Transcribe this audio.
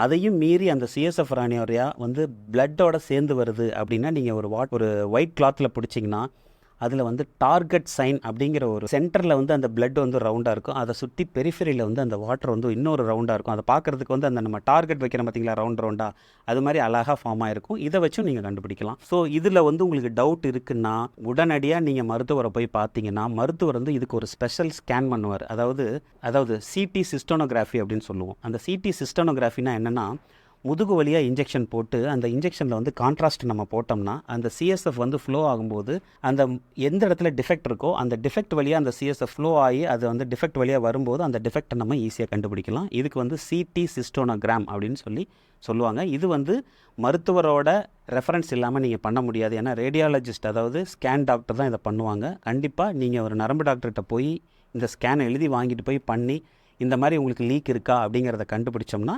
அதையும் மீறி அந்த சிஎஸ்எஃப் ரானியோரியா வந்து பிளட்டோட சேர்ந்து வருது அப்படின்னா நீங்கள் ஒரு ஒயிட் கிளாத்தில் பிடிச்சிங்கன்னா அதில் வந்து டார்கெட் சைன் அப்படிங்கிற ஒரு சென்டரில் வந்து அந்த பிளட் வந்து ரவுண்டாக இருக்கும். அதை சுற்றி பெரிஃபெரியில் வந்து அந்த வாட்டர் வந்து இன்னொரு ரவுண்டாக இருக்கும். அதை பார்க்குறதுக்கு வந்து அந்த நம்ம டார்கெட் வைக்கிறோம் பார்த்தீங்களா, ரவுண்டாக அது மாதிரி அழகாக ஃபார்ம் ஆகிருக்கும். இதை வச்சும் நீங்கள் கண்டுபிடிக்கலாம். ஸோ இதில் வந்து உங்களுக்கு டவுட் இருக்குன்னா உடனடியாக நீங்கள் மருத்துவரை போய் பார்த்தீங்கன்னா மருத்துவர் வந்து இதுக்கு ஒரு ஸ்பெஷல் ஸ்கேன் பண்ணுவார். அதாவது சிடி சிஸ்டோனோகிராஃபி அப்படின்னு சொல்லுவோம். அந்த சிடி சிஸ்டோனோகிராஃபினா என்னென்னா, முதுகு வழியாக இன்ஜெக்ஷன் போட்டு அந்த இன்ஜெக்ஷனில் வந்து கான்ட்ராஸ்ட் நம்ம போட்டோம்னா அந்த சிஎஸ்எஃப் வந்து ஃப்ளோ ஆகும்போது அந்த எந்த இடத்துல டிஃபெக்ட் இருக்கோ அந்த டிஃபெக்ட் வழியாக அந்த சிஎஸ்எஃப் ஃப்ளோ ஆகி அது வந்து டிஃபெக்ட் வழியாக வரும்போது அந்த டிஃபெக்டை நம்ம ஈஸியாக கண்டுபிடிக்கலாம். இதுக்கு வந்து சிடி சிஸ்டோனோகிராம் அப்படின்னு சொல்லுவாங்க. இது வந்து மருத்துவரோட ரெஃபரன்ஸ் இல்லாமல் நீங்கள் பண்ண முடியாது. ஏன்னா ரேடியாலஜிஸ்ட், அதாவது ஸ்கேன் டாக்டர் தான் இதை பண்ணுவாங்க. கண்டிப்பாக நீங்கள் ஒரு நரம்பு டாக்டர்கிட்ட போய் இந்த ஸ்கேனை எழுதி வாங்கிட்டு போய் பண்ணி இந்த மாதிரி உங்களுக்கு லீக் இருக்கா அப்படிங்கிறத கண்டுபிடிச்சோம்னா